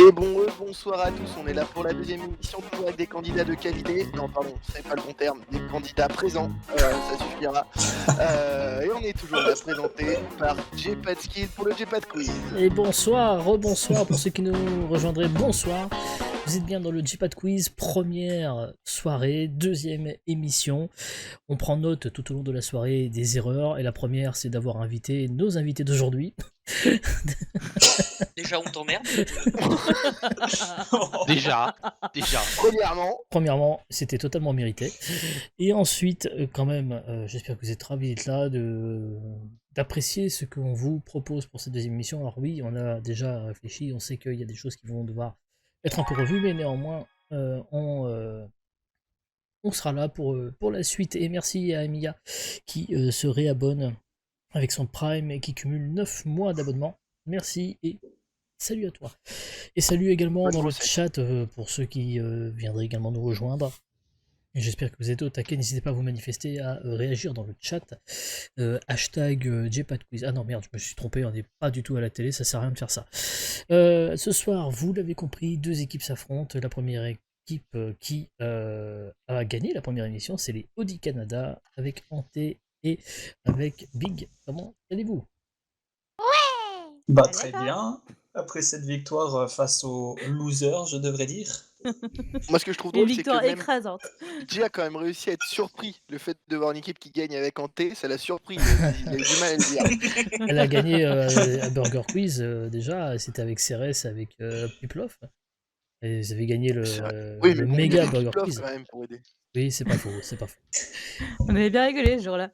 Et bonsoir à tous, on est là pour la deuxième émission, toujours avec des candidats de qualité. Non, pardon, c'est pas le bon terme, des candidats présents, ça suffira. Et on est toujours là présenté par J-Pad pour le J-Pad Quiz. Et bonsoir, rebonsoir pour ceux qui nous rejoindraient, bonsoir. Vous êtes bien dans le J-Pad Quiz, première soirée, deuxième émission. On prend note tout au long de la soirée des erreurs, et la première c'est d'avoir invité nos invités d'aujourd'hui. Déjà, on t'emmerde. Déjà. Premièrement, c'était totalement mérité. Et ensuite, quand même, j'espère que vous êtes ravis d'être là, d'apprécier ce qu'on vous propose pour cette deuxième émission. Alors oui, on a déjà réfléchi, on sait qu'il y a des choses qui vont devoir être un peu revues, mais néanmoins, on sera là pour la suite. Et merci à Emilia qui se réabonne avec son Prime et qui cumule 9 mois d'abonnement. Merci et salut à toi. Et salut également dans le chat pour ceux qui viendraient également nous rejoindre. Et j'espère que vous êtes au taquet. N'hésitez pas à vous manifester, à réagir dans le chat. Hashtag JPadQuiz. Ah non, merde, je me suis trompé. On n'est pas du tout à la télé. Ça sert à rien de faire ça. Ce soir, vous l'avez compris, deux équipes s'affrontent. La première équipe qui a gagné la première émission, c'est les Audi Canada avec Hanté et avec Big. Comment allez-vous ? Bah très bien. Après cette victoire face aux losers, je devrais dire. moi ce que je trouve Une drôle, c'est victoire que même écrasante. J a quand même réussi à être surpris. Le fait de voir une équipe qui gagne avec Hanté, ça l'a surpris. Il a eu du mal à le dire. Elle a gagné à Burger Quiz déjà, c'était avec Cérès, avec Piploff. Et ils avaient gagné le méga Burger Quiz. Quand même pour aider. Oui, c'est pas faux. On avait bien rigolé ce jour-là.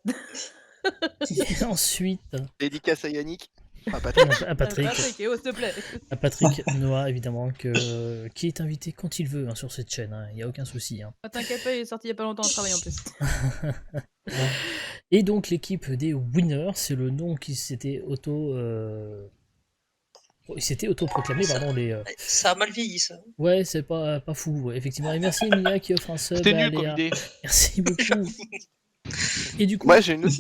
Et ensuite, Dédicace à Yannick. À Patrick. à Patrick, S'il te plaît. à Patrick Noah, évidemment, qui est invité quand il veut sur cette chaîne, il n'y a aucun souci. Ah, t'inquiète pas, il est sorti il y a pas longtemps au travail en plus. Et donc l'équipe des winners, c'est le nom qui s'était autoproclamé, pardon, les... Ça a mal vieilli, ça. Ouais, c'est pas fou, ouais, effectivement. Et merci Emilia qui offre un sub C'était à nul comme Léa. idée. Merci beaucoup. Et du coup... Moi j'ai une autre.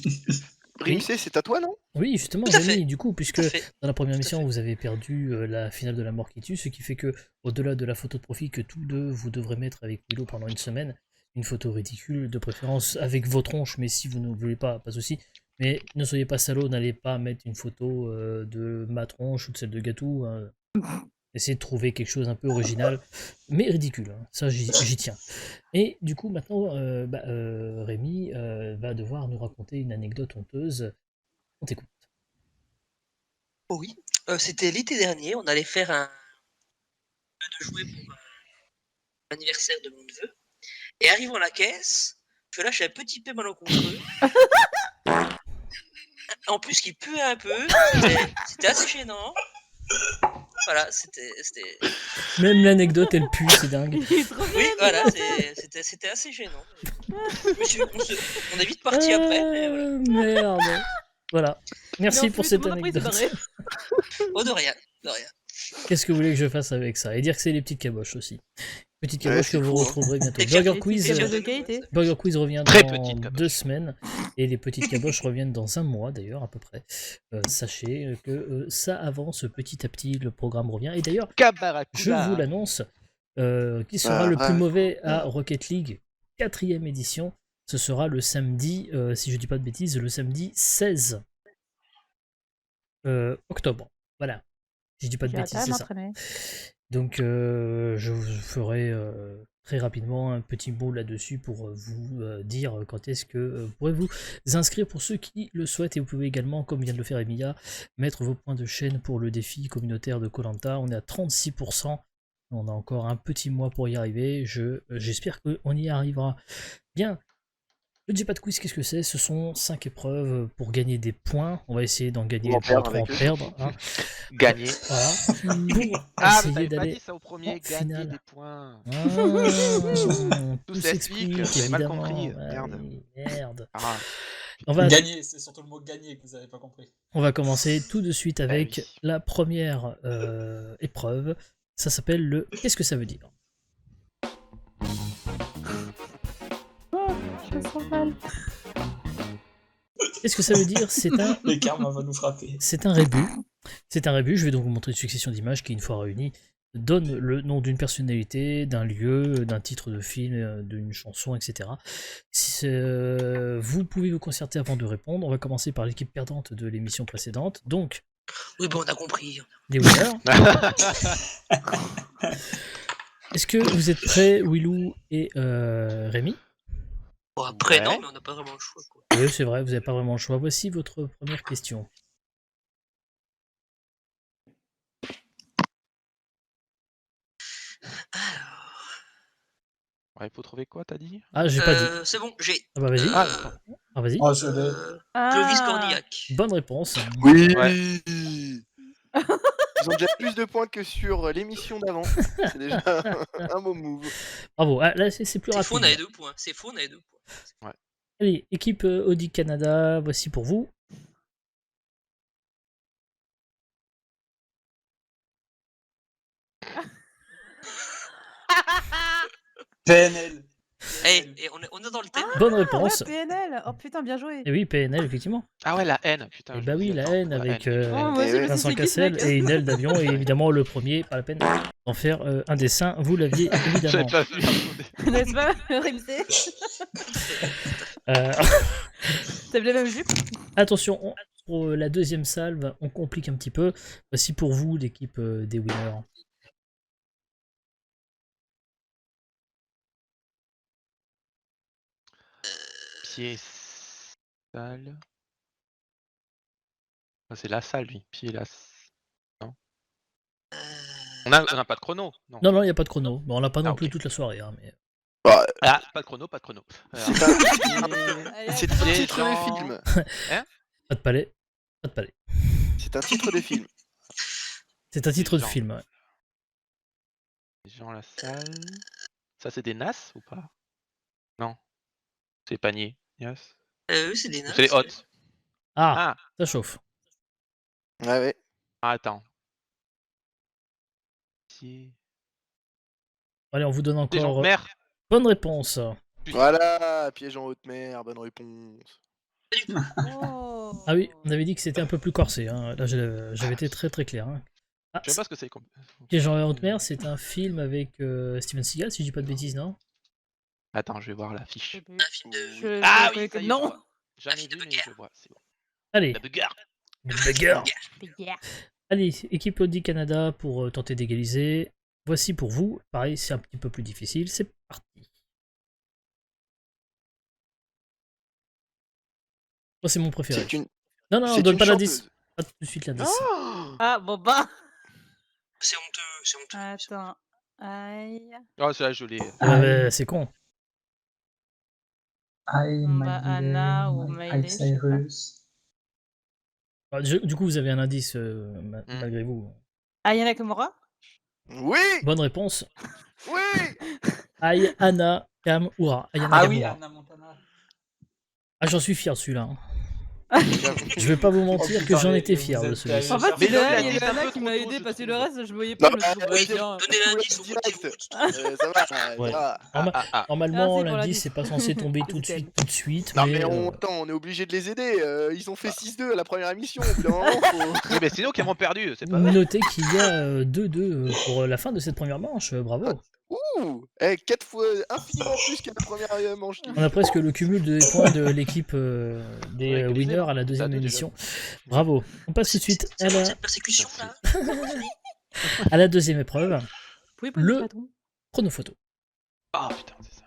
Rimsey, c'est à toi, non ? Oui, justement, Tout à Rémi, fait. du coup, puisque Tout à fait. dans la première Tout à émission, fait. vous avez perdu la finale de la mort qui tue, ce qui fait que, au-delà de la photo de profil que tous deux vous devrez mettre avec Willow pendant une semaine, une photo ridicule, de préférence avec vos tronches, mais si vous ne voulez pas de souci. Mais ne soyez pas salaud, n'allez pas mettre une photo de ma tronche ou de celle de Gatou. Essayez de trouver quelque chose un peu original, mais ridicule. Ça, j'y tiens. Et du coup, maintenant, Rémi va devoir nous raconter une anecdote honteuse. On t'écoute. Oh oui. C'était l'été dernier, on allait faire un jeu de jouets pour l'anniversaire de mon neveu. Et arrivant à la caisse, je lâche un petit peu malencontreux. En plus, qui puait un peu. C'était assez gênant. Voilà, c'était... Même l'anecdote, elle pue, c'est dingue. Il est trop Oui, bien. voilà, c'était assez gênant. On est vite parti après, mais voilà. Merde. Voilà. Merci pour cette anecdote. Oh, de rien, de rien. Qu'est-ce que vous voulez que je fasse avec ça ? Et dire que c'est les petites caboches aussi. Petites caboches que vous retrouverez bientôt. Et Burger puis, Quiz, de qualité. Burger Quiz revient Très dans petite caboche. 2 semaines. Et les petites caboches reviennent dans 1 mois d'ailleurs, à peu près. Sachez que ça avance petit à petit, le programme revient. Et d'ailleurs, je vous l'annonce, qui sera le plus mauvais à Rocket League, 4ème édition. Ce sera le samedi, si je dis pas de bêtises, le samedi 16 octobre. Voilà. Si je dis pas de bêtises, c'est ça. Donc je vous ferai très rapidement un petit mot là-dessus pour vous dire quand est-ce que vous pourrez vous inscrire pour ceux qui le souhaitent. Et vous pouvez également, comme vient de le faire Emilia, mettre vos points de chaîne pour le défi communautaire de Koh-Lanta. On est à 36%. On a encore un petit mois pour y arriver. J'espère qu'on y arrivera. Bien. Le J-Pad Quiz, qu'est-ce que c'est ? Ce sont 5 épreuves pour gagner des points. On va essayer d'en gagner, pas trop en perdre. Hein. Gagner. Voilà. Pour Ah, mais essayer t'avais pas d'aller dit ça au premier, en gagner finale. des points. Tout s'explique, s'explique, j'avais mal évidemment. compris, Ouais, merde. merde. Ah, Gagner, c'est surtout le mot gagner que vous avez pas compris. On va commencer tout de suite avec oui. la première épreuve. Ça s'appelle le « Qu'est-ce que ça veut dire ?» Je sens mal. Qu'est-ce que ça veut dire ? Le karma va nous frapper. C'est un rébut. C'est un rébut. Je vais donc vous montrer une succession d'images qui, une fois réunies, donne le nom d'une personnalité, d'un lieu, d'un titre de film, d'une chanson, etc. Vous pouvez vous concerter avant de répondre. On va commencer par l'équipe perdante de l'émission précédente. Donc, Oui, bon, on a compris. les winners. Est-ce que vous êtes prêts, Willou et Rémi? Bon, après, Ouais. non, mais on n'a pas vraiment le choix, quoi. Oui, c'est vrai, vous n'avez pas vraiment le choix. Voici votre première question. Alors, Ouais, faut trouver quoi, t'as dit? Ah, j'ai pas dit. c'est bon, j'ai. Ah bah vas-y. Euh, Ah, vas-y. Oh, je l'ai. Clovis Ah. Cornillac. Bonne réponse. Oui. Ouais. Ils ont déjà plus de points que sur l'émission d'avant. C'est déjà un beau move. Bravo. Ah, là, c'est plus C'est faux, on rapide. avait 2 points. C'est faux, on avait 2 points. Allez, équipe Audi Canada, voici pour vous. PNL. Et on est dans le thème. Bonne Ah ouais, réponse. PNL. Oh putain, bien joué. Et oui, PNL, effectivement. Ah ouais, la haine, putain. Et je bah me oui, disais, la attends, haine avec Oh, moi aussi, Eh je ouais. me suis Vincent dit, c'est qui ce Cassel mec et une aile d'avion. Et évidemment, le premier, pas la peine d'en faire un dessin. Vous l'aviez J'avais évidemment. pas vu. N'est-ce pas, Rimsey? Euh, T'as bien la même jupe? attention, pour la deuxième salve, on complique un petit peu. Voici pour vous l'équipe des winners. Pied sale. Ah, c'est la salle, lui. Pied la. Non. On a pas de chrono. Non. Non, non, il n'y a pas de chrono. Bon, on l'a pas non Ah, plus ok. toute la soirée. Hein, mais... Bah, Ah, pas de chrono, pas de chrono. Alors, c'est un Pied, titre de Jean. film. Pas de palais. Pas de palais. C'est un titre de film. C'est un titre de Jean. film. Ouais. Jean la salle. Ça, c'est des NAS ou pas? Non. C'est les paniers. Yes. C'est des Ou nains. c'est les hôtes. Ah, Ah, ça chauffe. Ouais, ouais. ah, attends. Pied. Allez, on vous donne Des gens. encore. Mère. Bonne réponse. Voilà, piège en haute mer, bonne réponse. Oh. Ah oui, on avait dit que c'était un peu plus corsé. Hein. Là, j'avais été très très clair. Hein. Ah, Je sais pas ce que c'est. Piège en haute mer, c'est un film avec Steven Seagal, si je dis pas de bêtises, non? Attends, je vais voir l'affiche. Un film de. Je Ah connais oui, que- ça y est, je non. vois. Jamais film de vu, mais bagarre. je vois. C'est bon. Allez, La bagarre. une bagarre. Bagarre. Allez, équipe Audi Canada pour tenter d'égaliser. Voici pour vous. Pareil, c'est un petit peu plus difficile. C'est parti. Moi, c'est mon préféré. C'est une. Non, non, on c'est donne une pas l'indice. chanteuse. Pas tout de suite l'indice. Oh Ah, bon bah. C'est honteux, c'est honteux. Attends. Aïe. Oh, c'est là, je l'ai. Ah, bah, c'est con. I, Bah, Anna ou Miley, je sais pas. Cyrus. Ah, du coup, vous avez un indice malgré vous. Ayana Kamura? Oui. Bonne réponse. Oui. Aïe, Anna, Kam, Ura. Ayana Ah oui, Kamura. Anna Montana. Ah, j'en suis fier de celui-là. Hein. Je vais pas vous mentir Oh, que putain, j'en mais étais vous fier de êtes celui-ci. sérieux? En fait, Mais c'est non, là, il a il y dit avait un Anna peu qui trop m'a tôt, aidé je parce que le trouve. reste, je voyais Non, pas, je me trouvais Oui, bien. donnez l'indice au direct. côté route. Ça va, Ouais. ça va. Normalement, Merci pour l'indice l'indice. c'est pas censé tomber tout de suite. Non mais, mais attends, on est obligé de les aider. Ils ont fait 6-2 à la première émission. Au bout d'un moment, faut- Oui, mais c'est nous qui avons perdu, c'est pas vrai. notez qu'il y a 2-2 pour la fin de cette première manche. Bravo. Ouh, 4 fois infiniment plus que la première manche. On a presque le cumul des points de l'équipe des Ouais, égalisé, winners non à la deuxième T'as deux, déjà. émission. Bravo. On passe tout de suite C'est bon, cette persécution là. à la deuxième épreuve, Vous pouvez pas Le- le patron? chronophoto. Ah putain, c'est ça.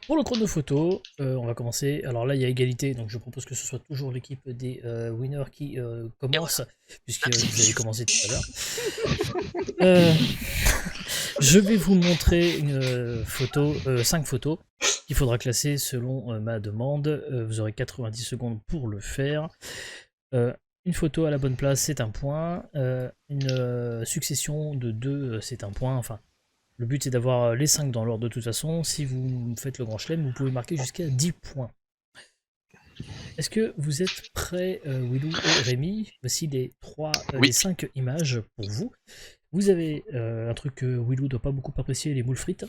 Pour le chronophoto, on va commencer. Alors là, il y a égalité, donc je propose que ce soit toujours l'équipe des winners qui commence, puisque vous avez commencé tout à l'heure. Je vais vous montrer une photo, 5 photos qu'il faudra classer selon ma demande. Vous aurez 90 secondes pour le faire. Une photo à la bonne place, c'est un point. Une succession de 2, c'est un point. Enfin, le but c'est d'avoir les 5 dans l'ordre de toute façon. Si vous faites le grand chelem, vous pouvez marquer jusqu'à 10 points. Est-ce que vous êtes prêts, Willou et Rémi? Voici Oui. les 5 images pour vous. Vous avez un truc que Willou doit pas beaucoup apprécier, les moules frites.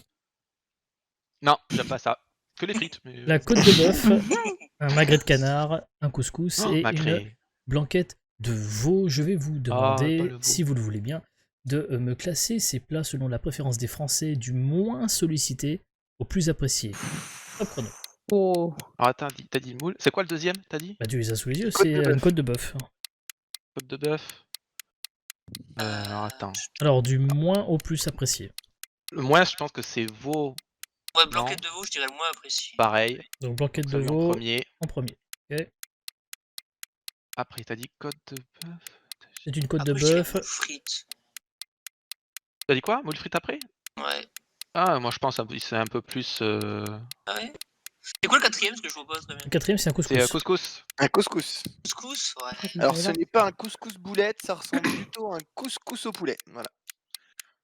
Non, j'aime pas ça. Que les frites. Mais... La côte de bœuf, un magret de canard, un couscous Oh, et une macré. blanquette de veau, je vais vous demander, pas le veau. si vous le voulez bien, de me classer ces plats selon la préférence des Français du moins sollicité au plus apprécié. Top chrono. Oh. Alors attends, t'as dit moule. C'est quoi le deuxième, t'as dit? Bah, tu les as sous les yeux, Côte c'est de bœuf. une côte de bœuf. Côte de bœuf. Alors attends. Alors, du moins au plus apprécié. Le moins, je pense que c'est veau. Ouais, blanquette de veau, je dirais le moins apprécié. Pareil. Donc, blanquette de Celui en veau premier. en premier. Ok. Après, t'as dit côte de bœuf. C'est une côte de Après, je dirais bœuf. moule frite. T'as dit quoi? Moule frite après? Ouais. Ah, moi je pense que c'est un peu plus. Ah ouais. C'est quoi le quatrième? Parce que je vois pas très bien. Le quatrième, c'est un C'est couscous. couscous. Un couscous. Couscous, ouais. Alors ce n'est pas un couscous boulette, ça ressemble plutôt à un couscous au poulet. Voilà.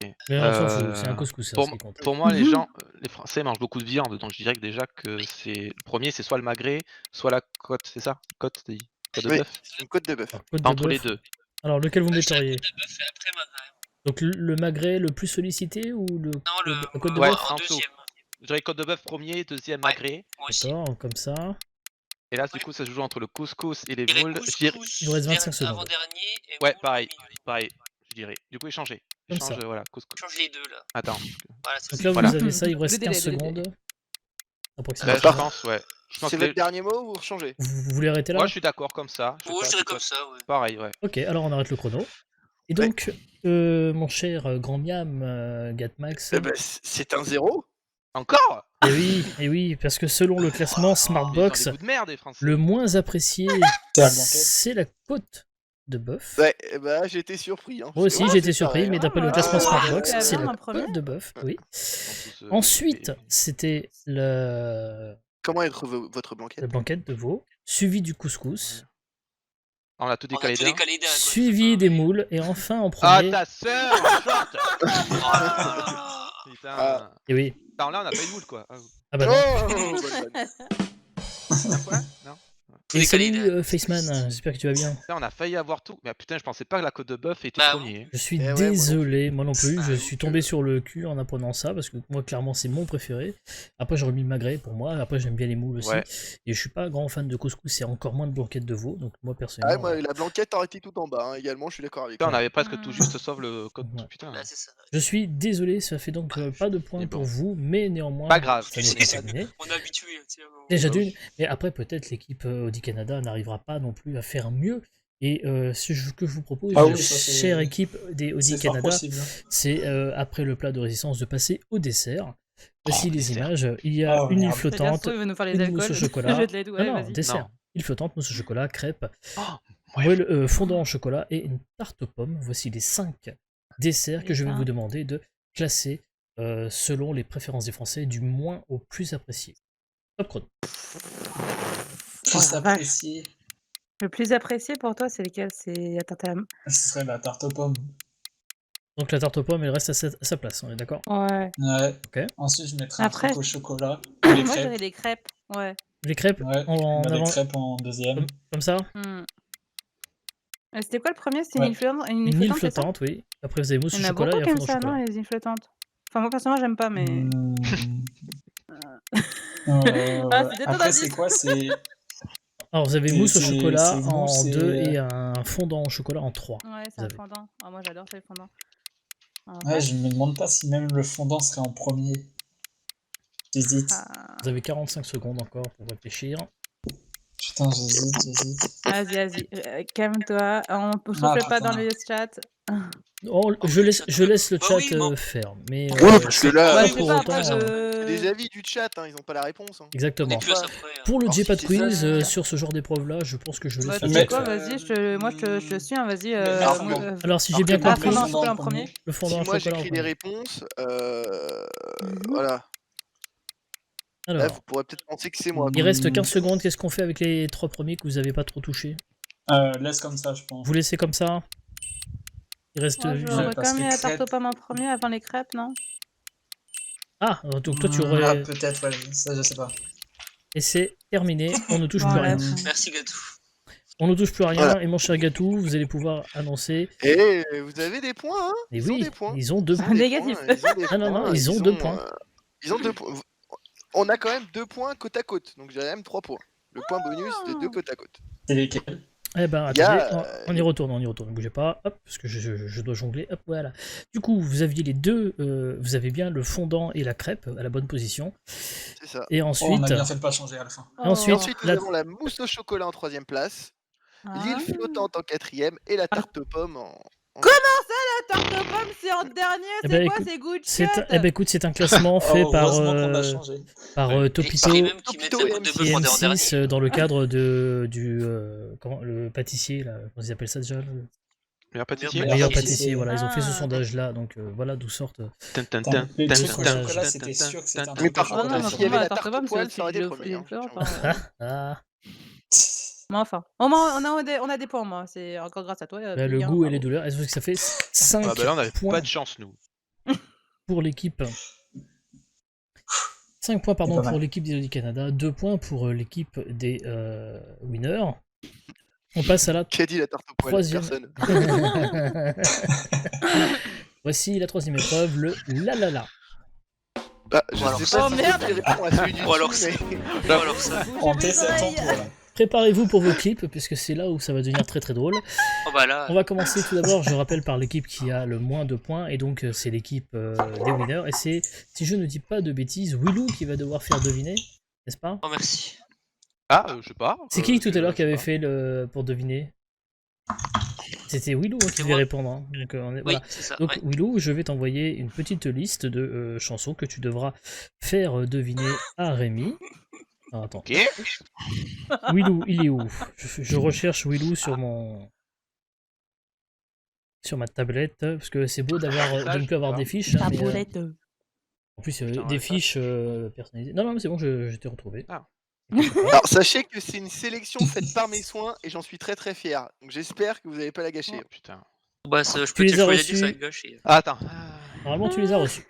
Mais on s'en fout, c'est un couscous, ça, Pour, ce qui compte. pour moi, les gens, les Français mangent beaucoup de viande, donc je dirais que déjà que c'est le premier, c'est soit le magret, soit la côte, c'est ça? Côte, t'as dit? Côte de Oui, bœuf? c'est une côte de bœuf. Alors, côte de Entre les bœuf. deux. Alors, lequel vous Je dirais metteriez? côte de bœuf et après magret. Donc, le magret le plus sollicité ou Non, la côte de Ouais, bœuf? en en dessous. deuxième. Je dirais côte de bœuf premier, deuxième Ouais. magret. Moi aussi. D'accord, comme ça. Et là, du coup, ça se joue entre le couscous et les Je dirais moules. Je dirais... couscous Il vous reste 25 secondes. avant-dernier et Ouais, moule pareil. au milieu. Pareil, je dirais. Du coup, échanger. Comme Échange, ça. voilà, couscous. Change les deux là. Attends. Voilà, ça Donc c'est là, vous Voilà. avez ça, il vous reste Le délai, 15 le délai. secondes. Là, Approximativement. je pense, ouais. Je pense C'est que votre les- dernier mot ou vous rechangez? Vous voulez arrêter là? Moi, je suis d'accord comme ça. Je sais Oh, pas je si dirais toi- comme ça, ouais. Pareil, ouais. Ok, alors on arrête le chrono. Et donc, mon cher grand miam, Gatmax. Eh ben, c'est un 0. Encore? Et oui, parce que selon le classement Ils ont Smartbox, des goûts de merde, les Français. le moins apprécié, C'est la blanquette. c'est la côte de bœuf. Ouais, eh ben, j'ai été surpris. Hein. Moi aussi, Ouais, j'ai été c'est surpris, pareil, mais hein. d'après le Ah, classement ouais, Smartbox, ouais, c'est ouais, la en premier. côte de bœuf, oui. En plus, Ensuite, les- c'était la Comment est votre blanquette? blanquette de veau, suivi du couscous, On a tout On a décalé tout d'un. décalé d'un. quoi, suivi c'est des pas- moules, et enfin en Ah, premier. ta sœur en short. Oh là là. Putain. Ah. Et oui. Attends, là, on a pas eu de moule, quoi. Ah, Ah bah non. Oh, bonne vanne. quoi? Non. Tout Et décalé salut d'un. Faceman, j'espère que tu vas bien. Là, on a failli avoir tout. Mais putain, je pensais pas que la côte de bœuf était Bah, premier. Je suis Eh ouais, moi non désolé, moi non plus, je Ah, suis donc, tombé sur le cul en apprenant ça, parce que moi clairement c'est mon préféré. Après j'aurais mis le magret pour moi, après j'aime bien les moules aussi. Ouais. Et je suis pas grand fan de couscous et encore moins de blanquette de veau, donc moi Ah personnellement... ouais, moi, la blanquette aurait été tout en bas, hein, également, je suis d'accord avec Putain, on toi. avait presque tout juste, sauf le côte. Ouais. Putain. Là, c'est ça. Je suis désolé, ça fait donc pas de points Mais pour bon. vous, mais néanmoins... Pas grave, ça tu n'est sais, pas c'est- terminé. On est habitué. Tu sais, Déjà Bah oui. d'une, mais après peut-être l'équipe Audi Canada n'arrivera pas non plus à faire mieux. Et ce que je vous propose, Ah oui, ça, c'est- chère équipe des Audi C'est fort Canada, possible. c'est après le plat de résistance de passer au dessert. Voici Oh, les dessert. images. Il y a Oh, une île merde. Fais gaffe, flottante, il veut nous faire les une alcools. mousse au chocolat. Je vais te les ouais, non, vas-y. dessert. Non. Île flottante, mousse au chocolat, crêpes, Oh, ouais. moelle, fondant au chocolat et une tarte aux pommes. Voici les 5 desserts que je vais Putain. vous demander de classer selon les préférences des Français du moins au plus apprécié. Top chrono. Plus la vache. apprécié. Le plus apprécié pour toi, c'est lequel? C'est attends, Ce serait la tarte aux pommes. Donc la tarte aux pommes, elle reste à sa place, on est d'accord? ouais. Ouais. Ok. Ensuite, je mettrais Après- un truc au chocolat. Ou les Moi, j'aurais crêpes. les crêpes. Ouais. Les crêpes Ouais, en je mets avant, les crêpes en deuxième. comme ça? Hmm. C'était quoi le premier? C'était Ouais. une île flottante? Une île c'est ça flottante, oui. Après vous avez mousse Il au y en a chocolat beaucoup et un comme fondant au ça, chocolat. non, les îles flottantes? Enfin, moi, personnellement, j'aime pas, mais... Ah, c'était ton Après, indice. c'est quoi? C'est Alors vous avez C'est- mousse au c'est- chocolat c'est en mousse et- 2 et un fondant au chocolat en 3. Ouais, c'est Vous un avez. fondant. Ah, moi, j'adore ces fondants. Ouais, je me demande pas si même le fondant serait en premier. J'hésite. Ah. Vous avez 45 secondes encore pour réfléchir. Putain, j'hésite. Vas-y, calme-toi. On ne souffle pas putain. dans le chat. Oh, je laisse le Bah chat oui, bon. faire. Mais Ouais, parce que là, Bah, pas je sais pour pas, autant. après, Les avis du chat, hein, ils ont pas la réponse. Hein. On est Exactement. plus à ça près. Pour le Alors, J-Pad si c'est quiz, ça- sur ce genre d'épreuve-là, je pense que je Bah, laisse tu le sais chat quoi, faire. vas-y, moi, je te suis, hein, vas-y. alors, moi, bon. Alors si j'ai Alors bien que Ah, compris, fondant au le chocolat en fondant en premier. le fondant Si au moi chocolat en j'écris les premier. réponses, Mhm. voilà. Là, Alors, vous pourrez peut-être penser que c'est moi. il reste 15 secondes. Qu'est-ce qu'on fait avec les 3 premiers que vous avez pas trop touchés? Laisse comme ça, je pense. Vous laissez comme ça? Il reste... Moi, j'aurais parce quand même que mis la tarte crêpes- aux pommes en premier avant les crêpes, non? Ah, donc toi tu Ah, aurais... peut-être, ouais, ça je sais pas. Et c'est terminé, on ne touche plus Voilà. rien. Merci, Gatou. On ne touche plus rien, Voilà. et mon cher Gatou, vous allez pouvoir annoncer... Et vous avez des points, hein? Et Ils ont oui, des points. ils ont 2 Ils ont points. des Négatif. points, ils ont des Ah non, non, points, ils ont 2 points. Ils ont 2 points. On a quand même 2 points côte à côte, donc j'ai même 3 points. Le point bonus de 2 côte à côte. C'est lesquels? Eh ben, Il y a, attendez, on y retourne, ne bougez pas, hop, parce que je dois jongler, hop, voilà. Du coup, vous aviez les deux, vous avez bien le fondant et la crêpe à la bonne position. C'est ça. Et Oh, on ensuite, a bien fait de pas changer à la fin. Et ensuite, ensuite, nous la- avons la mousse au chocolat en 3ème place, Ah. l'île flottante en 4ème et la tarte aux pommes en... La tarte aux pommes, c'est en dernier, Eh c'est ben, quoi? écoute, C'est good c'est shit. eh ben, écoute, c'est un classement fait Oh, par, heureusement qu'on a changé. Et Topito c'est même qui mettent Topito la côte de et bœuf en dernier. M6 dans le cadre le pâtissier, là, comment ils appellent ça déjà? Le Meilleur pâtissier. Meilleur meilleur pâtissier. pâtissier, voilà, ils ont fait ce Ah. sondage-là, donc voilà d'où sortent. Putain, les trucs au sondage. chocolat, c'était sûr que c'était un Mais truc par au Ah contre, non, chocolat. mais s'il y avait franchement, la tarte tarte aux aux pommes, poils, c'est ça aurait été aussi premier. les hein. fleurs, Ah, Mais enfin, au moins, on a des points, moi. C'est encore grâce à toi. bah, le Julien, goût et bravo. les douleurs, est-ce que ça fait 5 Ah bah là, on avait points pas de chance, nous. pour l'équipe. 5 points C'est pas pour mal. l'équipe d'Elodie Canada, 2 points pour l'équipe des winners. On passe à la Qui a dit la tarte aux poils? troisième. Personne. Voici la troisième épreuve, le la la la. Bah, je Bon, alors sais ça- pas Oh, si merde. c'est qui répond à celui du Ou alors dessus, ça. mais... Ou alors ça. On Bougez teste vos à ton oreilles. tour là. Préparez-vous pour vos clips, puisque c'est là où ça va devenir très très drôle. Oh bah là. On va commencer tout d'abord, je rappelle, par l'équipe qui a le moins de points, et donc c'est l'équipe des winners, et c'est, si je ne dis pas de bêtises, Willou qui va devoir faire deviner, n'est-ce pas? Oh merci. Ah, je sais pas. C'est qui tout à l'heure qui je sais avait pas. fait le pour deviner? C'était Willou qui C'est devait moi. répondre. Hein. Donc, Oui, voilà. c'est ça. Donc ouais. Willou, je vais t'envoyer une petite liste de chansons que tu devras faire deviner à Rémi. Alors, attends. Ok. Willou, il est où? Je recherche Willou sur ma tablette, parce que c'est beau d'avoir de ne plus avoir des fiches. hein, mais, Taboulette. en plus, Putain, des ouais, fiches personnalisées. Non, mais c'est bon, je t'ai retrouvé. Ah. Alors, sachez que c'est une sélection faite par mes soins et j'en suis très très fier. Donc j'espère que vous n'allez pas la gâcher. Oh, putain. Bah, je Tu peux les te as choisir reçus ça avec gauche. Ah, attends. Normalement, tu les as reçus.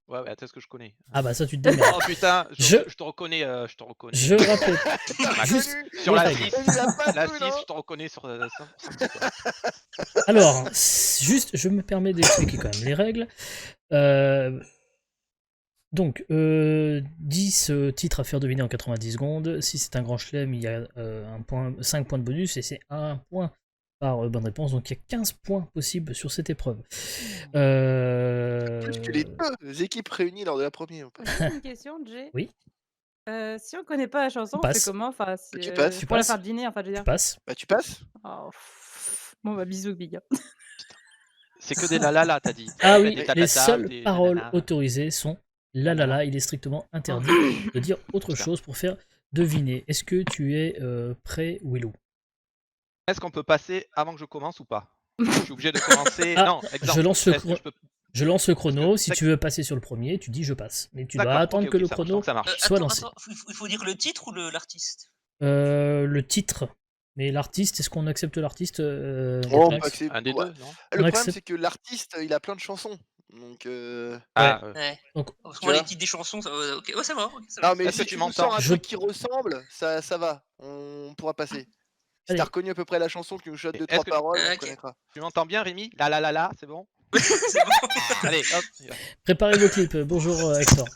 Ouais, attends, ce que je connais. Ah bah ça, tu te démerdes. Oh putain, Je- je te reconnais, je te reconnais. Je rappelle. Max. Juste Sur les la règles. 6, Il a pas la tout, 6, non je te reconnais sur 100%. quoi. Alors, juste, je me permets d'expliquer quand même les règles. Donc, 10 titres à faire deviner en 90 secondes. Si c'est un grand chelem, il y a 5 points de bonus et c'est 1 point par bonne réponse. Donc, il y a 15 points possibles sur cette épreuve. Plus que les deux équipes réunies lors de la première. Juste une question, Jay. Oui. Si on connaît pas la chanson, on passe. fait comment? Enfin, Tu passes. c'est pour la passes. faire dîner, enfin, je veux Tu dire. passes. Bah tu passes. Oh, bon, bah, bisous, big. C'est que des la t'as dit. Ah Des oui, tatata, les seules des paroles nanana. autorisées sont la la la. Il est strictement interdit de dire autre Putain. chose pour faire deviner. Est-ce que tu es prêt, Willow? Est-ce qu'on peut passer avant que je commence ou pas? Je suis obligé de commencer. Ah, Non, exemple. je lance le est-ce que chrono. je peux- Je lance le chrono. Si Tac. tu veux passer sur le premier, tu dis je passe. Mais tu dois D'accord, attendre ok, que le ça marche, chrono donc ça marche. soit Attends, lancé. il faut dire le titre ou l'artiste? Le titre. Mais l'artiste, est-ce qu'on accepte l'artiste Oh, Max pas accepter. Un des Ouais. deux, non? Le On problème accepte. c'est que l'artiste il a plein de chansons. Donc Ah, Ouais. Donc, Parce que tu moi, les vois. titres des chansons, ça, ok, ouais, ça va. ok, ça va. Non mais Est-ce si que tu tu nous m'entends? sors un Je- truc qui ressemble, ça va. On pourra passer. Si Allez. t'as reconnu à peu près la chanson, que tu nous chotes deux Est-ce trois que- paroles, on Ok. connaîtra. Tu m'entends bien, Rémi? La, c'est bon? C'est bon. Allez, hop. on y va. préparez vos clips. Bonjour Hector.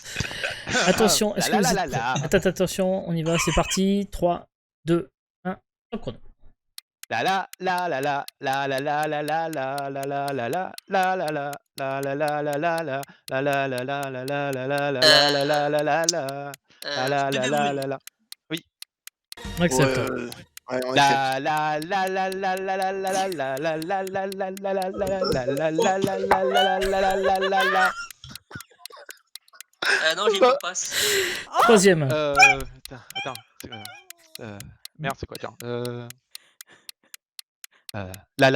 Attention, est-ce que vous êtes prêts? la. Attends, attention, on y va, c'est parti. 3, 2, 1, top chrono. La. Bébé Brune. On accepte. Ouais, on accepte. Non, j'ai pas passe. Troisième. Attends. Merde, c'est quoi, tiens. La.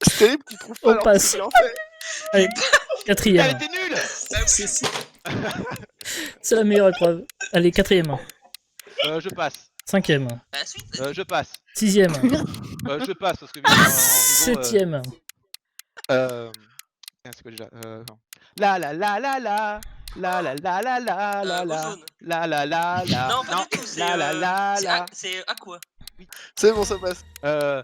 C'est terrible qu'ils trouvent On pas alors passe. qu'il en fait. Allez, Elle quatrième. était nulle. C'est la meilleure épreuve. Allez, quatrième. Je passe. Cinquième. La suite. Je passe. Sixième. Je passe parce que vu que c'est un niveau, Septième. c'est quoi déjà non. La. Ozone. La. Non, pas du tout. C'est Aqua. C'est bon, ça passe. La.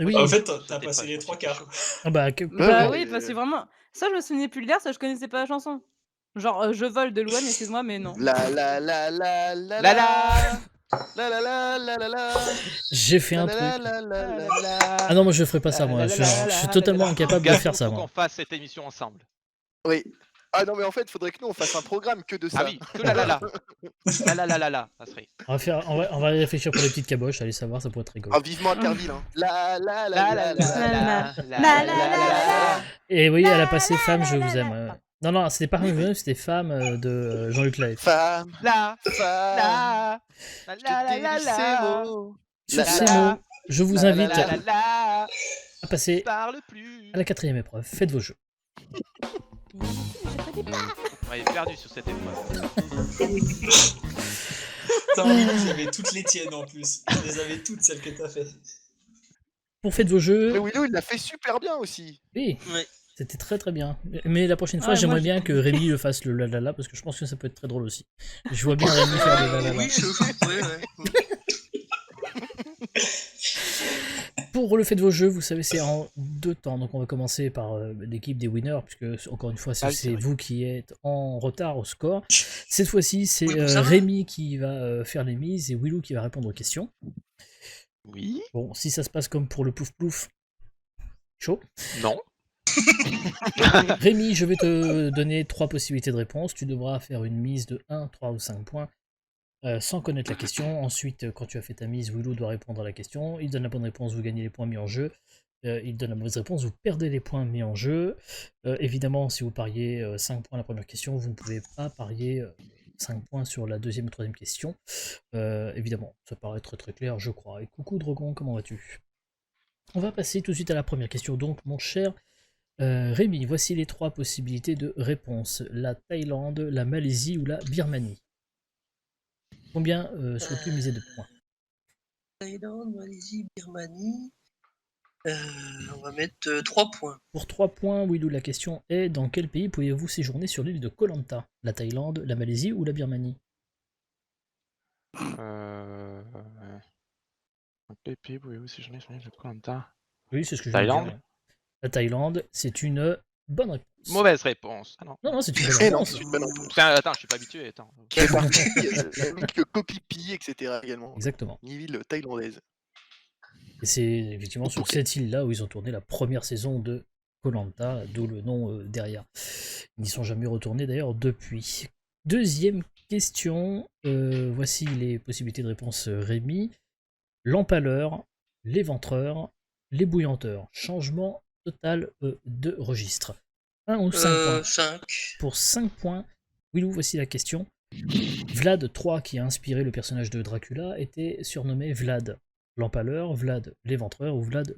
Oui, En fait, t'as C'était passé pas- les je trois pense que quarts. c'est chaud. ah bah, Bah ouais, oui, parce que vraiment, ça je me souvenais plus de l'air, ça je connaissais pas la chanson. Genre, Je vole de Louane, excuse-moi, mais non. La la la la la La la la la la la la la j'ai fait un la la truc. la la la la. la la. Ah non, moi je ferai pas ça, La moi. la la la Je suis la totalement la. incapable de Gaston, faire ça, faut moi. qu'on fasse cette émission ensemble. Oui. Ah non mais en fait, faudrait que nous on fasse un programme que de Ah ça. oui, que la la la. La, ça serait. On va y réfléchir pour les petites caboches, allez savoir, ça pourrait être rigolo. Ah vivement Interville hein. La la la La la la la la la. la la. Et oui, elle a passé Femme, je vous aime. Ouais. Non, non, c'était pas Femme, je vous aime, c'était Femme de Jean-Luc Lahaye. Femme, La femme, la je te délie ces mots. Sur La, ces la, mots, je vous la, invite la, la. à passer Parle plus. à la 4e épreuve. Faites vos jeux. On est perdu sur cette épreuve. Putain, j'avais toutes les tiennes en plus. Je les avais toutes, celles que t'as fait. Pour Faites vos jeux, Le Willow il l'a fait super bien aussi. oui, Ouais. c'était très très bien. Mais la prochaine fois, Ouais, j'aimerais moi, bien que Rémi le fasse le la la la, parce que je pense que ça peut être très drôle aussi. Je vois bien Rémi faire le la la la. Oui, ouais. Pour le fait de vos jeux, vous savez, c'est en 2 temps. Donc on va commencer par l'équipe des winners, puisque encore une fois, Ah oui, c'est c'est vrai. vous qui êtes en retard au score. Cette fois-ci, c'est Oui, bon, ça va. Rémi qui va faire les mises et Willou qui va répondre aux questions. Oui. Bon, si ça se passe comme pour le plouf plouf, chaud. Non. Rémi, je vais te donner 3 possibilités de réponse. Tu devras faire une mise de 1, 3 ou 5 points. Sans connaître la question. Ensuite, quand tu as fait ta mise, Willou doit répondre à la question. Il donne la bonne réponse, vous gagnez les points mis en jeu. Il donne la mauvaise réponse, vous perdez les points mis en jeu. Évidemment, si vous pariez 5 points la première question, vous ne pouvez pas parier 5 points sur la deuxième ou troisième question. Évidemment, ça paraît très très clair, je crois. Et coucou Drogon, comment vas-tu? On va passer tout de suite à la première question. Donc, mon cher Rémi, voici les 3 possibilités de réponse. La Thaïlande, la Malaisie ou la Birmanie. Combien souhaites-tu miser de points? Thaïlande, Malaisie, Birmanie. On va mettre 3 points. Pour 3 points, Willou, la question est dans quel pays pourriez-vous séjourner sur l'île de Koh Lanta? La Thaïlande, la Malaisie ou la Birmanie? Les pays, oui, si je mets le Koh-Lanta. Oui, c'est ce que je viens de Thaïlande. dire. La Thaïlande, c'est une bonne réponse. Mauvaise réponse. Ah non. Non, non, c'est une bonne Eh non, réponse. c'est une bonne réponse. Putain, attends, je suis pas habitué. Attends. Qui est parti avec le Koh-Phi-Phi, etc. également. Exactement. Une ville thaïlandaise. Et c'est effectivement sur cette île-là où ils ont tourné la première saison de Koh Lanta, d'où le nom derrière. Ils n'y sont jamais retournés d'ailleurs depuis. Deuxième question, voici les possibilités de réponse Rémi. L'empaleur, l'éventreur, l'ébouillanteur. Changement total de registre. 1 ou 5 points? 5. Pour 5 points, Willou, voici la question. Vlad III, qui a inspiré le personnage de Dracula, était surnommé Vlad l'empaleur, Vlad l'éventreur ou Vlad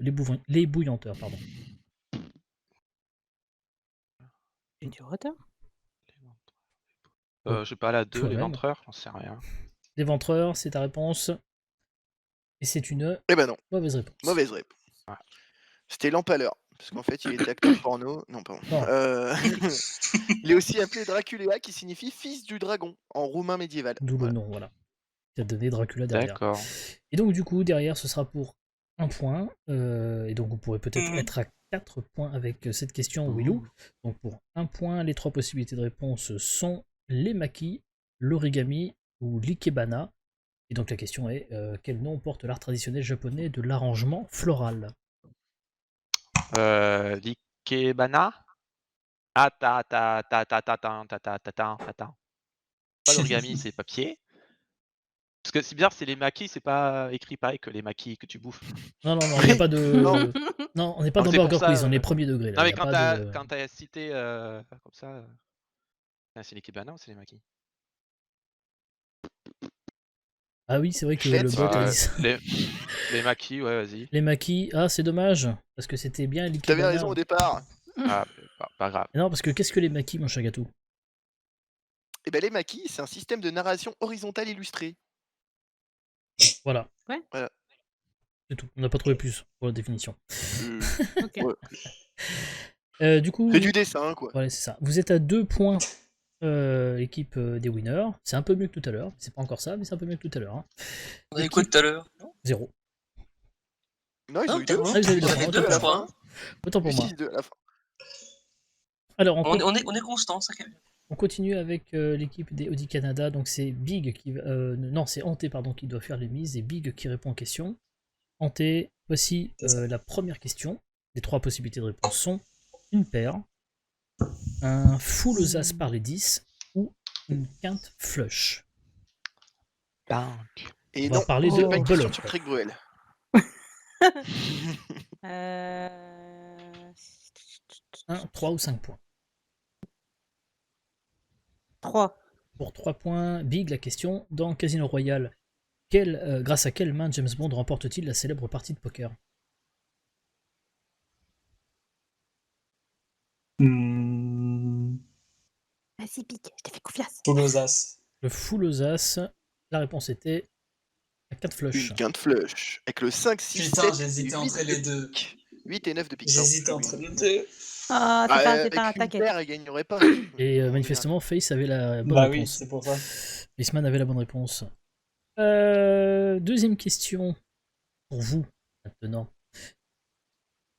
l'ébouillanteur, pardon. J'ai du retard. Je sais pas, la 2, Toi-même. l'éventreur, j'en sais rien. L'éventreur, c'est ta réponse. Et c'est une Eh ben non, mauvaise réponse. mauvaise réponse. Ah. C'était l'empaleur. Parce qu'en fait, il était acteur porno. Non, pardon. Non. Il est aussi appelé Dracula, qui signifie fils du dragon, en roumain médiéval. D'où Voilà. le nom, voilà. Qui a donné Dracula derrière. D'accord. Et donc, du coup, derrière, ce sera pour 1 point. Et donc, vous pourrez peut-être être à 4 points avec cette question, Willou. Donc, pour 1 point, les 3 possibilités de réponse sont les maquis, l'origami ou l'ikebana. Et donc, la question est quel nom porte l'art traditionnel japonais de l'arrangement floral? L'ikebana. Attends. Pas l'origami, c'est papier. Parce que c'est bizarre, c'est les maquis, c'est pas écrit pareil que les maquis que tu bouffes. Non, il n'y a pas de. Non. Non, on n'est pas Alors, dans c'est pour Burger ça, Quiz, on est premier degré là. Non, mais y a pas de- quand t'as cité comme ça. C'est l'ikebana ou c'est les maquis? Ah oui, c'est vrai que Let's le bot a Bah, dit ça. les maquis, ouais, vas-y. Les maquis, ah c'est dommage, parce que c'était bien T'avais l'ikebana. raison au départ. Ah, pas grave. Non, parce que qu'est-ce que les maquis, mon cher gâteau? Eh ben, les maquis, c'est un système de narration horizontale illustrée. Voilà. Ouais. Voilà. C'est tout, on n'a pas trouvé plus pour la définition. Ok. Ouais. Du coup, C'est du dessin, quoi. voilà, c'est ça. Vous êtes à 2 points, l'équipe des winners. C'est un peu mieux que tout à l'heure. C'est pas encore ça, mais c'est un peu mieux que tout à l'heure. Hein. On avait quoi tout à l'heure? 0. Non, ils ont Non, eu 2. t'as Ah, vous avez On deux avait points, deux autant la pour fois. moi. Autant pour moi. 6-2 à la fin. Alors, On est constant, ça quand même. on continue avec l'équipe des Audi Canada. Donc, c'est Big qui. Non, c'est Ante, pardon, qui doit faire les mises et Big qui répond aux questions. Ante, voici C'est ça. la première question. Les 3 possibilités de réponse sont une paire, un full aux as par les 10 ou une quinte flush. Bank. Et On va non, parler c'est de pas une question belote. sur Craig Bruel. Euh... 1, 3 ou 5 points. 3. Pour 3 points, Big, la question. Dans Casino Royale, grâce à quelle main James Bond remporte-t-il la célèbre partie de poker? Vas-y, pique, je t'ai fait confiance. Full aux as. Le full aux as, la réponse était la 4 flush. Une quinte flush. Avec le 5, 6, Putain, 7 et j'hésitais 8 entre les deux. 8 et 9 de pique. J'hésitais entre les deux. Ah, c'est pas Avec une attaqué. paire, il gagnerait pas. Et En manifestement, Face avait la bonne Bah oui, réponse. c'est pour ça. Faceman avait la bonne réponse. Deuxième question pour vous, maintenant.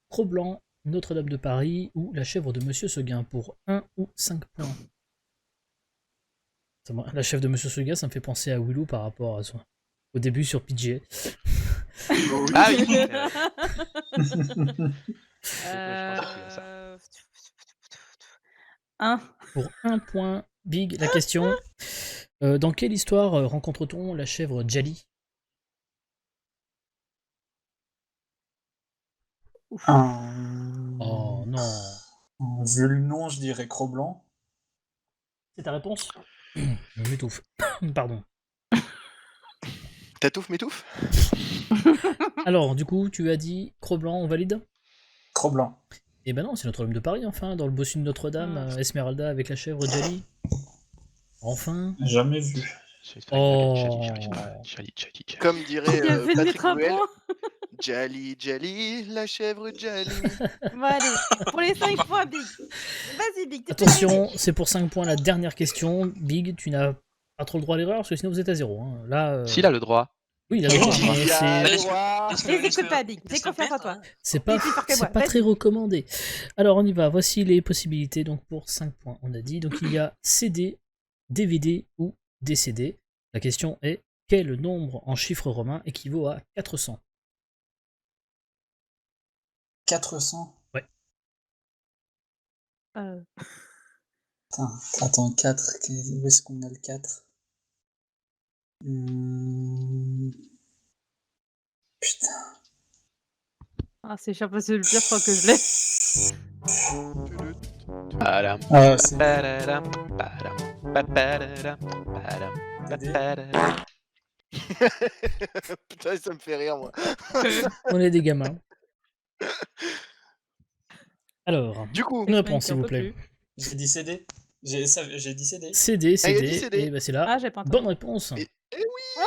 Cro-Blanc, Notre-Dame de Paris ou La chèvre de Monsieur Seguin pour 1 ou 5 points. La chèvre de Monsieur Seguin, ça me fait penser à Willou par rapport à son... au début sur PGA. Ah oui. Euh... 1. Pour 1 point, Big, la question. Dans quelle histoire rencontre-t-on la chèvre Jali? Oh non. Vu le nom, je dirais Cro-Blanc. C'est ta réponse? Je m'étouffe. Pardon. T'atouffe, m'étouffe? Alors, du coup, tu as dit Cro-Blanc, on valide? Cro-Blanc. Eh ben non, c'est Notre-Dame de Paris, enfin, dans le bossu de Notre-Dame, Esmeralda avec la chèvre Jali. Enfin. Jamais vu. Oh. Jali. Comme dirait Il a fait de Patrick mettre un Bruel, point. Jali, la chèvre Jali. Bon, allez, pour les 5 points, Big. Vas-y, Big. Attention, c'est pour 5 points la dernière question. Big, tu n'as pas trop le droit à l'erreur, parce que sinon vous êtes à 0. Hein. Là, S'il a le droit. oui, il a le droit, mais Il a le c'est... droit. Les écoute pas, Big. J'ai confiance en toi. C'est pas, plus fort que c'est moi, pas vas-y. très recommandé. Alors on y va, voici les possibilités donc pour 5 points, on a dit. Donc il y a CD, DVD ou DCD. La question est, quel nombre en chiffres romains équivaut à 400? 400. Euh, Attends, 4. Où est-ce qu'on a le 4? Putain. Ah, c'est chiant parce que le pire, je crois que je l'ai. Padam, Ah, c'est padam, padam, padam, padam, padam. Putain, ça me fait rire, moi. On est des gamins. Alors, Du coup, une réponse s'il vous plaît. J'ai dit CD. J'ai dit CD. CD, il a CD, dit CD. et bah c'est là. Ah, j'ai pas entendu. Bonne réponse. Et- oui.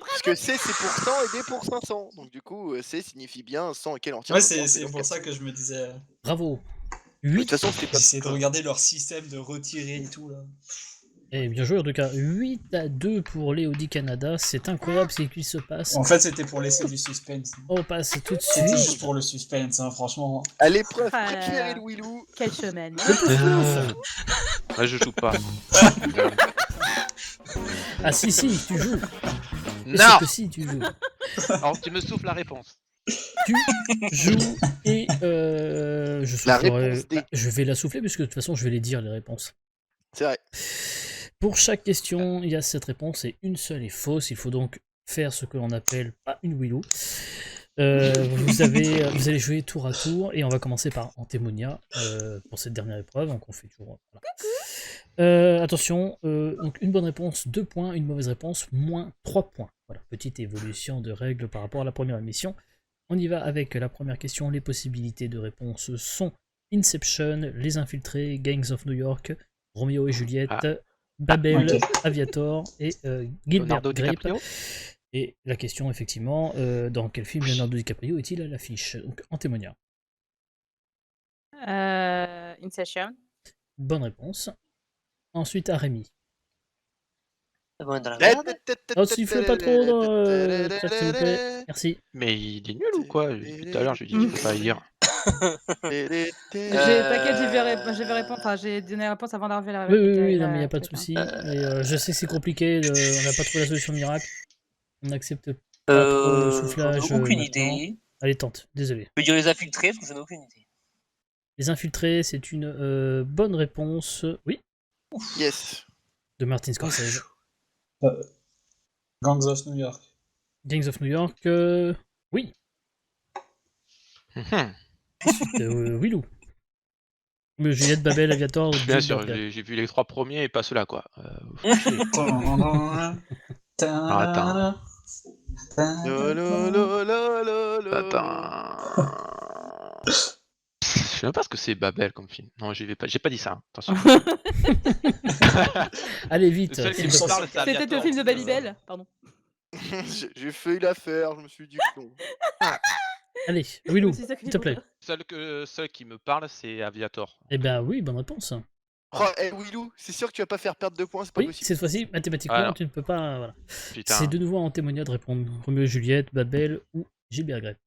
Parce que C c'est pour 100 et D pour 500. Donc du coup, C signifie bien 100 et quel entier. Ouais, c'est pour ça que je me disais. Bravo. De 8. toute façon, c'était pas. J'essaie de regarder leur système de retirer et tout là. Et bien joué en tout cas. 8-2 pour les Audi Canada. C'est incroyable ce qui se passe. En fait, c'était pour laisser du suspense. On passe tout de C'était suite. juste pour le suspense, hein, franchement. À l'épreuve Ah là préférée là. de Willou. Quel showman. Moi je joue pas. Ah si, tu joues. Bien Non. sûr que si, tu joues. Alors tu me souffles la réponse. Tu joues et je La soufflerai- réponse D. je vais la souffler puisque de toute façon je vais les dire les réponses. C'est vrai. Pour chaque question, il y a cette réponse et une seule est fausse. Il faut donc faire ce que l'on appelle pas une Willou. Vous allez jouer tour à tour et on va commencer par Antemonia pour cette dernière épreuve. Donc on fait toujours. Voilà. Attention, donc une bonne réponse 2 points, une mauvaise réponse moins 3 points. Voilà, petite évolution de règles par rapport à la première émission. On y va avec la première question. Les possibilités de réponse sont Inception, Les Infiltrés, Gangs of New York, Roméo et Juliette, Babel, ok. Aviator et Gilbert Leonardo Grape. DiCaprio. Et la question, effectivement, dans quel film Leonardo DiCaprio est-il à l'affiche? Donc, Antemonia. Inception. Bonne réponse. Ensuite, à Rémi. Bon, on est dans la Eh, merde. Oh, siffle pas trop dans chat, s'il vous plaît. Merci. Mais il est nul ou quoi? Depuis tout à l'heure, je lui dis qu'il faut pas lire. T'inquiète, j'ai répondre. Enfin, j'ai donné la réponse avant d'arriver à la Oui, réplique. oui, oui, avec non, mais il la n'y a pas de truc, hein. souci. Et je sais que c'est compliqué, on n'a pas trouvé la solution miracle. On n'accepte pas trop le J'en ai soufflage aucune maintenant. idée. Allez, tente, désolé. Je peux dire les infiltrés parce que j'en ai aucune idée. Les infiltrés, c'est une bonne réponse. Oui, Yes. de Martin Scorsese. Gangs of New York. Gangs of New York, oui. Mhm. Ensuite, Willou. Mais Juliette, Babel, Aviator, Bien Jill, sûr, Birdcage. j'ai vu les 3 premiers et pas ceux-là, quoi. Attends. Lo, lo, lo, lo, lo, lo. Attends. Je sais même pas ce que c'est Babel comme film. Non, j'ai pas dit ça, hein. Attention. Allez, vite. Le seul qui s'il me vous plaît. parle, c'est C'était Aviator. le film de Babybel. Pardon. J'ai failli la faire, je me suis dit que non. Allez, Willou, C'est ça que s'il te plaît. Seul qui me parle, c'est Aviator. Eh ben oui, bonne réponse. Oh, Willou, c'est sûr que tu vas pas faire perdre de points, c'est pas Oui, possible. cette fois-ci, mathématiquement, Voilà. tu ne peux pas. Voilà. Putain. C'est de nouveau en témoignage de répondre Roméo et Juliette, Babel ou Gilbert Grape.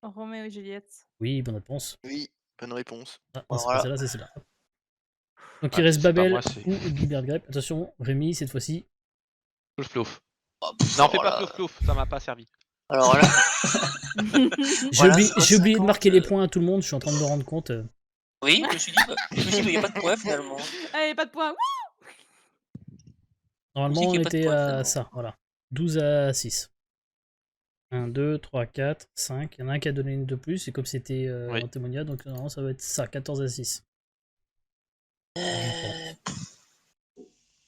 Roméo et Juliette. Oui, bonne réponse. Oui, bonne réponse. Ah, non, c'est Voilà. pas celle-là, c'est celle-là. Donc Ah, il reste c'est pas Babel moi, c'est- ou Gilbert Grape. Attention, Rémi, cette fois-ci. Plouf plouf. Oh, pff, Non, fais alors pas là- plouf plouf, ça m'a pas servi. Alors là, Voilà, J'ai oublié de 50, marquer les points à tout le monde, je suis en train de me rendre compte. oui, je me suis dit, il n'y a pas de point finalement. Allez, pas de points. Normalement, Aussi on qu'il y ait pas de était points, à finalement. ça, voilà. 12 à 6. 1, 2, 3, 4, 5. Il y en a un qui a donné une de plus, et comme c'était Oui. en témoignage, donc normalement ça va être ça, 14 à 6.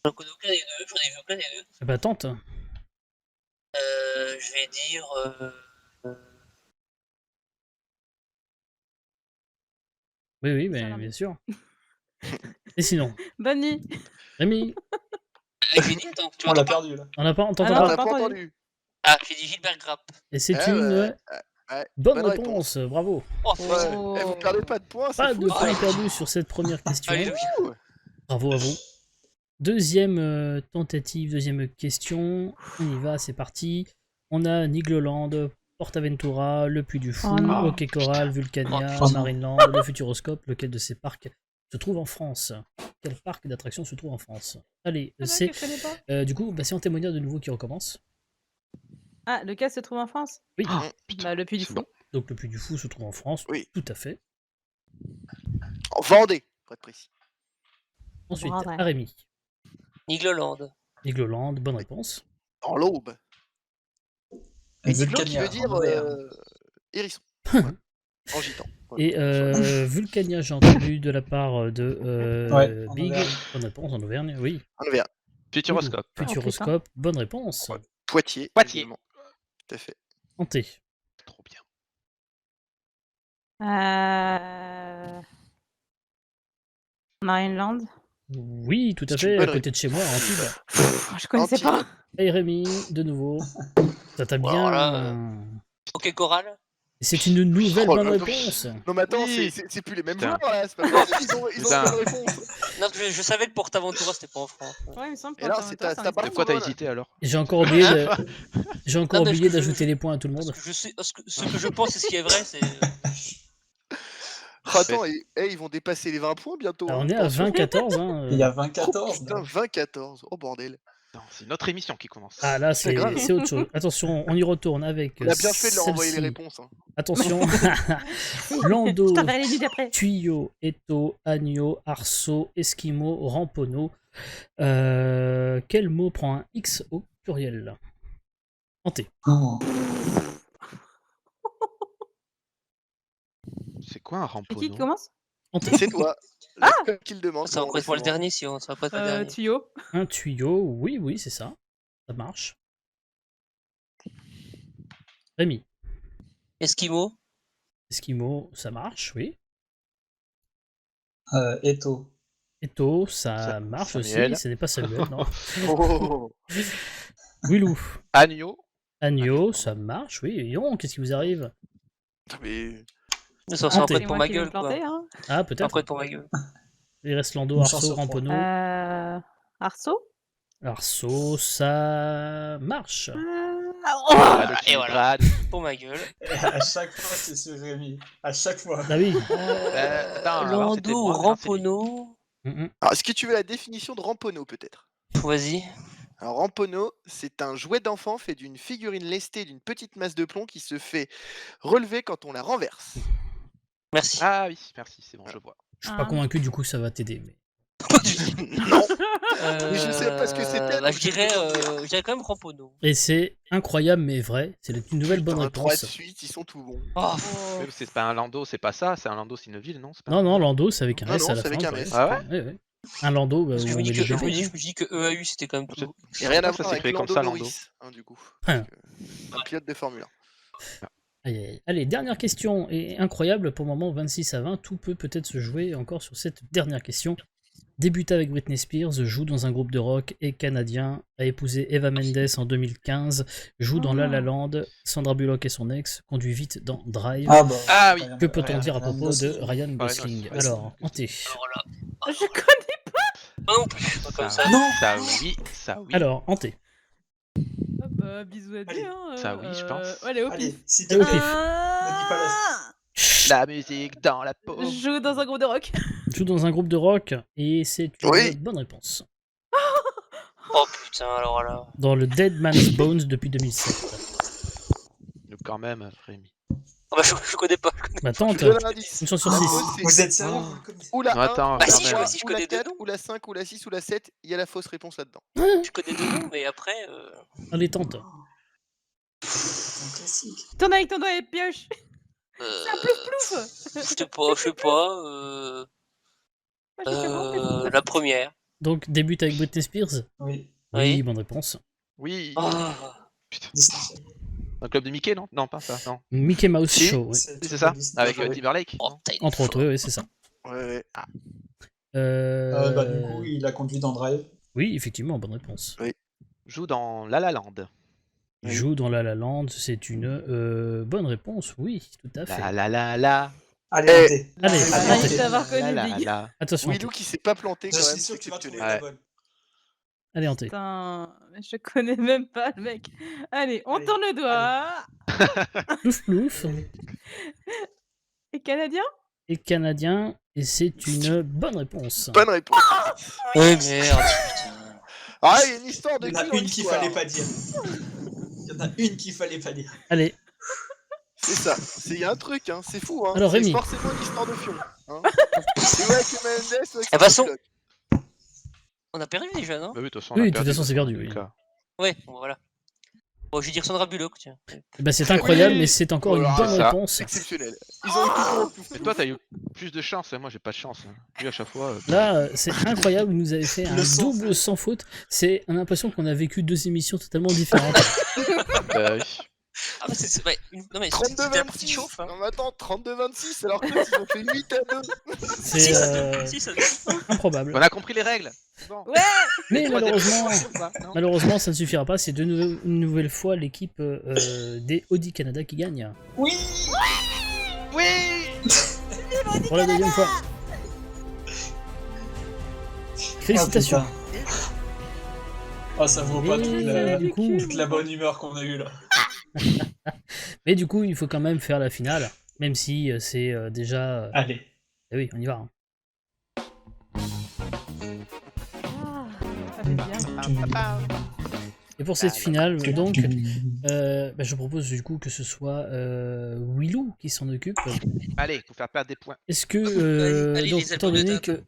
J'en connais aucun des deux, j'en ai vu aucun des deux. Eh bah tente. Je vais dire. Oui, oui, mais Ça, bien sûr. Et sinon, Bonne nuit. Rémi, J'ai dit, attends, tu On l'a m'entends pas? perdu là. on n'a pas entendu. Ah On non, n'a pas pas entendu. entendu. Ah, j'ai dit Gilbert Grape. Et c'est Eh une ouais, bonne bonne réponse, bravo. Oh, Ouais. Oh. Eh, vous perdez pas de points, c'est Pas fou. de ça. points perdus sur cette première question. Alléluia. Bravo à vous. Deuxième tentative, deuxième question. On y va, c'est parti. On a Nigloland, Portaventura, le Puy du Fou, Oh non. Hockey Coral, Vulcania, Oh non. Marineland, le Futuroscope. Lequel de ces parcs se trouve en France? Quel parc d'attractions se trouve en France? Allez, C'est c'est là que je connais pas. du coup, bah, c'est en témoignage de nouveau qui recommence. Ah, le cas se trouve en France. Oui, Ah, putain, Bah, le Puy du c'est Fou. bon. donc le Puy du Fou se trouve en France. Oui. Tout à fait. En Vendée, pour être précis. Ensuite, Bravo. à Rémi. Nigloland. Nigloland, bonne réponse. En l'Aube. Et Et Niglo qui Vulcania, veut dire en Auvergne. hérisson. Voilà. En gitan. Voilà. Et Vulcania, j'ai entendu de la part de Ouais, en Big. Auvergne. Bonne réponse en Auvergne, oui. En Auvergne. Futuroscope. Futuroscope, bonne réponse. Ouais. Poitiers. Poitiers. également. Tout à fait. Hanté. Trop bien. Marineland. Oui, tout à C'est une fait, à bonne côté de chez moi, à Antibes. Je connaissais Antibes. pas. Et Rémi, de nouveau. Ça t'a bien. Alors Ok, Coral. C'est une nouvelle Oh bonne là là. réponse. Non mais attends, Oui. c'est plus les mêmes Putain. joueurs là, c'est pas possible, ils ont Putain. une bonne réponse. Non, je savais que Portaventura c'était pas en France. Ouais, il me semble Et là, que c'est Portaventura, ta c'est un barre. De quoi t'as Barcelone. hésité alors? J'ai encore oublié j'ai encore Non, mais oublié parce que d'ajouter les points à tout le Parce monde. que je sais, ce que je pense et ce qui est vrai, c'est. Oh, attends, ils vont dépasser les 20 points bientôt. Alors, hein, on est à attention. 20-14. Hein, Il y a Oh 20-14. putain, 20-14. Oh bordel. Non, c'est notre émission qui commence. Ah là, C'est grave. c'est autre chose. Attention, on y retourne avec. On a bien fait de leur envoyer les celle-ci. réponses. Hein. Attention. Lando, Je t'enverrai les vidéos après. Tuyau, Eto, Agneau, Arceau, Esquimau, Rampono. Quel mot prend un X au pluriel? Hanté. Oh. C'est quoi un Et qui rampono? commence? Hanté. C'est toi. Ah Qu'il demande. Ça va non, pas être pour le c'est moi. dernier, si on ça va pas être le dernier. Tuyau. Un tuyau, oui, oui, c'est ça. Ça marche. Rémi. Esquimau. Esquimau, ça marche, oui. Eto. Eto, ça Sa- marche Samuel. aussi. Ce n'est pas Samuel, non. Oh. Willou. Agneau. Agneau, ça marche, oui. Et non, qu'est-ce qui vous arrive? Mais Ça va Hanté. pas C'est être pour moi ma qui vais me gueule, quoi. planter, hein. Ah, Ça va peut-être. pas être pour ma gueule. Il reste Lando, Une chance Arceau, sur trois. Rampono. Arceau. Arceau, ça marche. Ah, le Et voilà, Grad. pour ma gueule. Et à chaque fois, c'est sur Rémi. À chaque fois. Ah oui. Attends, avant, c'était Lando, moi, maintenant, c'est lui. Rampono. Mhm. Alors, est-ce que tu veux la définition de Rampono, peut-être? Vas-y. Alors, Rampono, c'est un jouet d'enfant fait d'une figurine lestée d'une petite masse de plomb qui se fait relever quand on la renverse. Merci. Ah oui, merci, c'est bon, je vois. Je suis pas convaincu du coup que ça va t'aider. Mais... Non. Mais je sais pas ce que c'était, Bah, donc je je vais pas dirais quand même Rampono. Et c'est incroyable mais vrai. C'est une nouvelle bonne Putain, 3 de réponse. suite, ils sont tout bons. Oh, Oui, c'est pas un Lando, c'est pas ça, c'est un Lando, c'est une ville, non? C'est pas... Non, non, Lando, c'est avec un Non, S non, à la c'est fin. avec un ouais. S. Ah ouais? Ouais, ouais. Un Lando, bah, parce que où je on me met dis les que, bébés. je me dis que EAU c'était quand même tout. Et rien à Ça voir avec s'écrit comme Lando ça, Lando. Norris, hein, du coup. Hein. Parce que un pilote de Formule 1. Aïe, aïe, aïe. Allez, dernière question, et incroyable pour le moment, 26-20, tout peut peut-être se jouer encore sur cette dernière question. Débute avec Britney Spears, joue dans un groupe de rock, est canadien, a épousé Eva Mendes en 2015, joue dans La La Land, Sandra Bullock est son ex, conduit vite dans Drive. Ah bah. Ah oui. Que peut-on dire à Ryan propos de Gosling. Ryan Gosling? Gosling. Alors, Hanté. Alors là, Je connais pas non plus. Pas comme ça. Non. Ça oui, ça oui. Alors, Hanté. pas. Bah, bisous à Allez, deux. Hein, ça oui, je pense. Allez, au Allez, pif. s'il te Allez, au plaît. pif. Ne dis pas la- La musique dans la peau. Je joue dans un groupe de rock. Joue dans un groupe de rock, et c'est une Oui. bonne réponse. Oh putain, alors là. Dans le Dead Man's Bones depuis 2007. Donc quand même, Rémi. Ah bah, je connais pas. Bah, Je tente, te donne un indice. une chance sur La 6. fausse, c'est Vous êtes sérieux? Oh. Vous le connaissez? ou la Non, 1, attends, Bah quand si, même. je vois, si, je ou la connais deux 4, noms. ou la 5, ou la 6, ou la 7, il y a la fausse réponse là-dedans. Je connais deux noms, mais après. Allez, tente. C'est un classique. Tourne avec ton doigt et pioche. Plouf. Je sais pas. Moi, j'ai fait bon, mais La première. Donc, débute avec Britney Spears? Oui. Oui, Oui. bonne réponse. Oui. Ah. Disney. Un club de Mickey, non? Non, pas ça, non. Mickey Mouse Si. Show, oui. C'est ça? Avec Oui. Timberlake? Oh, non t'as une Entre autres, oui, c'est ça. Ouais, ouais. Bah, du coup, il a conduit dans Drive. Oui, effectivement, bonne réponse. Joue dans La La Land. Il Oui. joue dans La La Land, c'est une bonne réponse, oui, tout à fait. La. Allez, Eh. Hanté. Allez, Ah, Hanté. il d'avoir connu La Big. la. Attention, Willou qui s'est pas planté Je quand suis même, sûr c'est que tu vas trouver exceptionnel. la bonne. allez, Hanté. Putain, mais je connais même pas le mec. Allez, on Allez, tourne le doigt. Plouf plouf. Et canadien? Et canadien, et c'est une bonne réponse. Bonne réponse. Ouais, merde, putain. Ah, il y a une histoire de Il y en a cul dans une qu'il l'histoire. fallait pas dire. Il y en a une qu'il fallait pas dire. Allez, C'est ça. Il y a un truc, hein. C'est fou. Hein. Alors, C'est Rémi. forcément une histoire de fion. Hein. C'est vrai que Mendes, ouais, De toute façon- Bullock. On a perdu déjà, non? Bah oui, de toute façon, Oui, on a de toute perdu, façon, c'est perdu, oui. donc, Ouais, bon, voilà. Bon, je vais dire Sandra Bullock, tiens. bah, c'est incroyable, Oui. mais c'est encore une Voilà, bonne ça. réponse. C'est exceptionnel. Ils ont écouté Mais toi, t'as eu plus de chance, hein. Moi, j'ai pas de chance. Hein. Lui, à chaque fois. Là, c'est incroyable, vous nous avez fait un Le sans double sans faute. C'est on a l'impression qu'on a vécu deux émissions totalement différentes. Oui. Ah, bah, ouais, non, mais c'était la partie 32-26. chauffe, hein. Non, mais attends, 32-26, alors que ils ont fait 8-2. C'est Si, ça doit. improbable. On a compris les règles. Bon. Ouais. Mais Les troisième malheureusement, position, ou pas Non malheureusement, ça ne suffira pas. C'est une nouvelle fois l'équipe des Audi Canada qui gagne. Oui. Pour la deuxième fois. Félicitations. Oh, putain. Ah, ça vaut pas Et du coup, toute la bonne humeur qu'on a eue là. mais du coup, il faut quand même faire la finale, même si c'est déjà. Allez. Eh oui, on y va. Hein. Ah, ça fait bien. Et pour cette finale, donc, bah, je propose du coup que ce soit Willou qui s'en occupe. Allez, faut faire perdre des points. Est-ce que, Allez, donc, les étant albums de donné date. que,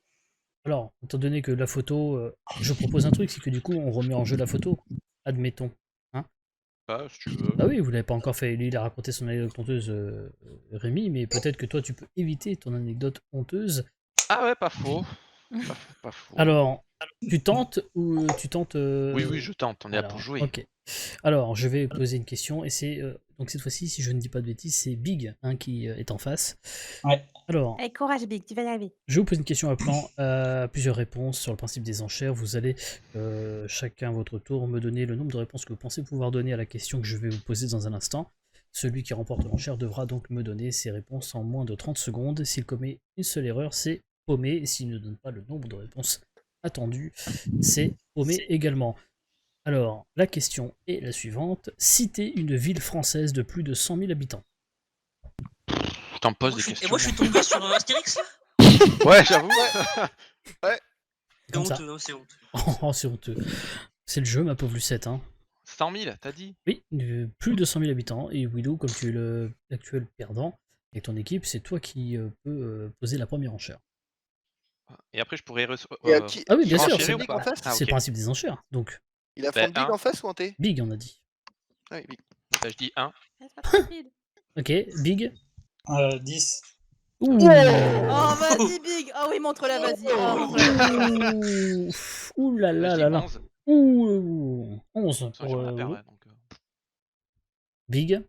alors, étant donné que la photo, je propose un truc, c'est que du coup, on remet en jeu la photo, admettons. Ah, si tu veux. Ah oui, vous l'avez pas encore fait. Lui, il a raconté son anecdote honteuse, Rémi, mais peut-être que toi, tu peux éviter ton anecdote honteuse. Ah ouais, pas faux. Pas faux. Alors, tu tentes ou tu tentes Oui, je tente. On est là alors, pour jouer. Ok. Alors, je vais poser une question et c'est donc cette fois-ci, si je ne dis pas de bêtises, c'est Big qui est en face. Ouais. Alors, Allez, courage, Big, tu vas y arriver. je vais vous poser une question appelant à plusieurs réponses sur le principe des enchères. Vous allez chacun à votre tour me donner le nombre de réponses que vous pensez pouvoir donner à la question que je vais vous poser dans un instant. Celui qui remporte l'enchère devra donc me donner ses réponses en moins de 30 secondes. S'il commet une seule erreur, c'est paumé. Et s'il ne donne pas le nombre de réponses attendu, c'est paumé également. Alors, la question est la suivante. Citez une ville française de plus de 100 000 habitants. T'en poses Moi, des je suis- Et questions. moi, je suis tombé sur Astérix, là. Ouais, j'avoue. C'est Comme ça. honteux, hein, c'est honteux. Oh, c'est honteux. C'est le jeu, ma pauvre Lucette. Hein. 100 000, t'as dit? Oui, plus de 100 000 habitants. Et Willow, comme tu es l'actuel perdant, et ton équipe, c'est toi qui peux poser la première enchère. Et après, je pourrais Et à qui Ah oui, bien sûr, renchérir c'est ou pas? Ah, c'est le ok. principe des enchères. Donc, Il affronte Big un. en face ou en T? Big, on a dit. Ah oui, Big. Bah, je dis 1. C'est pas trop rapide. Ok, Big. 10. Ouh. Oh, vas-y, Big. Oh oui, montre-la, vas-y. Oh, montre-la. Ouh. Ouh là Bah, là je dis là là. 11. Ouh. 11 De toute façon, pour j'ai rien à perdre, donc, Big.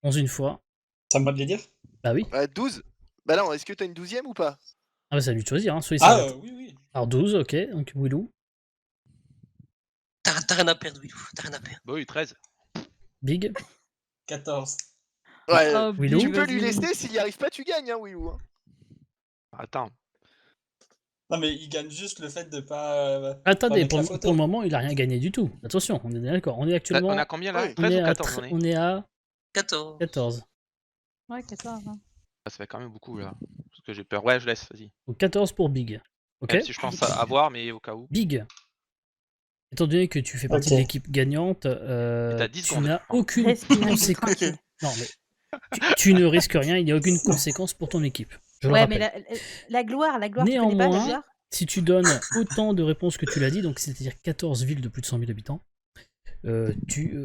11 une fois. C'est à moi de les dire? Bah oui. 12. Bah non, est-ce que t'as une 12e ou pas? Ah bah c'est à lui de choisir, hein. Soyez Ah, sérieux. oui, oui. Alors 12, ok. Donc Willow. T'as rien à perdre, Willou. T'as rien à perdre. Bah oui, 13. Big. 14. Ouais, Oh, Willow. tu Big, peux lui vas-y. laisser, s'il y arrive pas, tu gagnes, hein, Willou. Hein. Attends. Non, mais il gagne juste le fait de pas. Attendez, mettre pour, la pour photo. le moment, il a rien gagné du tout. Attention, on est d'accord. On est actuellement. On a combien là? Ouais. 13 ou à 14 on est? on est à 14. 14. Ouais, 14. Hein. Ah, ça fait quand même beaucoup là. Parce que j'ai peur. Ouais, je laisse, vas-y. Donc 14 pour Big. Ok. Même si je pense à avoir, mais au cas où. Big. Étant donné que tu fais partie de Ok. l'équipe gagnante, t'as 10 tu secondes. n'as aucune Respire, conséquence. tranquille. Non, mais tu ne risques rien, il n'y a aucune conséquence pour ton équipe. Je le Ouais, rappelle. mais la gloire, tu connais pas la Néanmoins, gloire? si tu donnes autant de réponses que tu l'as dit, donc c'est-à-dire 14 villes de plus de 100 000 habitants, tu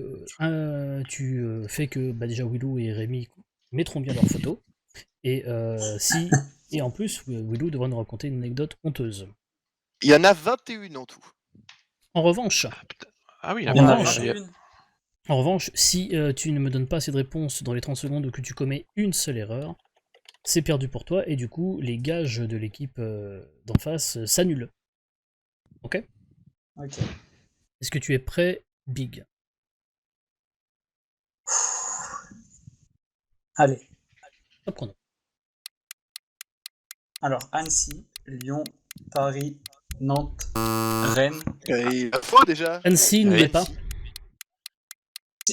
fais que bah, déjà Willow et Rémi mettront bien leurs photos. Et en plus, Willow devra nous raconter une anecdote honteuse. Il y en a 21 en tout. En revanche, Ah oui, En Il y en a revanche, 21. Si tu ne me donnes pas assez de réponses dans les 30 secondes ou que tu commets une seule erreur, c'est perdu pour toi et du coup, les gages de l'équipe d'en face s'annulent. Ok? Ok. Est-ce que tu es prêt, Big? Allez. Top chrono. Alors, Annecy, Lyon, Paris, Nantes, Rennes. Il faut déjà. Annecy ne Oui. l'est pas.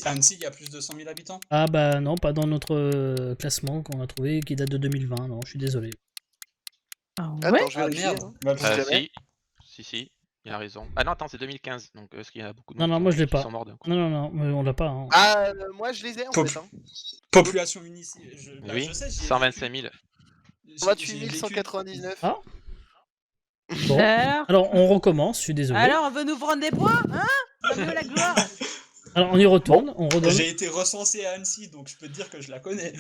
Annecy, il y a plus de 100 000 habitants. Ah bah non, pas dans notre classement qu'on a trouvé qui date de 2020. Non, je suis désolé. Ah Attends, ouais? je Ah vérifie. merde. hein. Bah, jamais. Si, il a raison. Ah non, attends, c'est 2015, donc est-ce qu'il y en a beaucoup de Non, monde non, qui moi, ont- je l'ai qui pas. sont morts d'un coup. Non, mais on l'a pas. Hein. Ah, moi je les ai en Pop. fait. Hein. population unici. Mais oui, je sais, j'y ai 125 000. vécu. 28 J'ai vécu. 199. Ah. Bon. Alors, Alors, on recommence, je suis désolé. on veut nous prendre des points, hein? On veut la gloire. Alors, on y retourne, on redonne. J'ai été recensé à Annecy, donc je peux te dire que je la connais.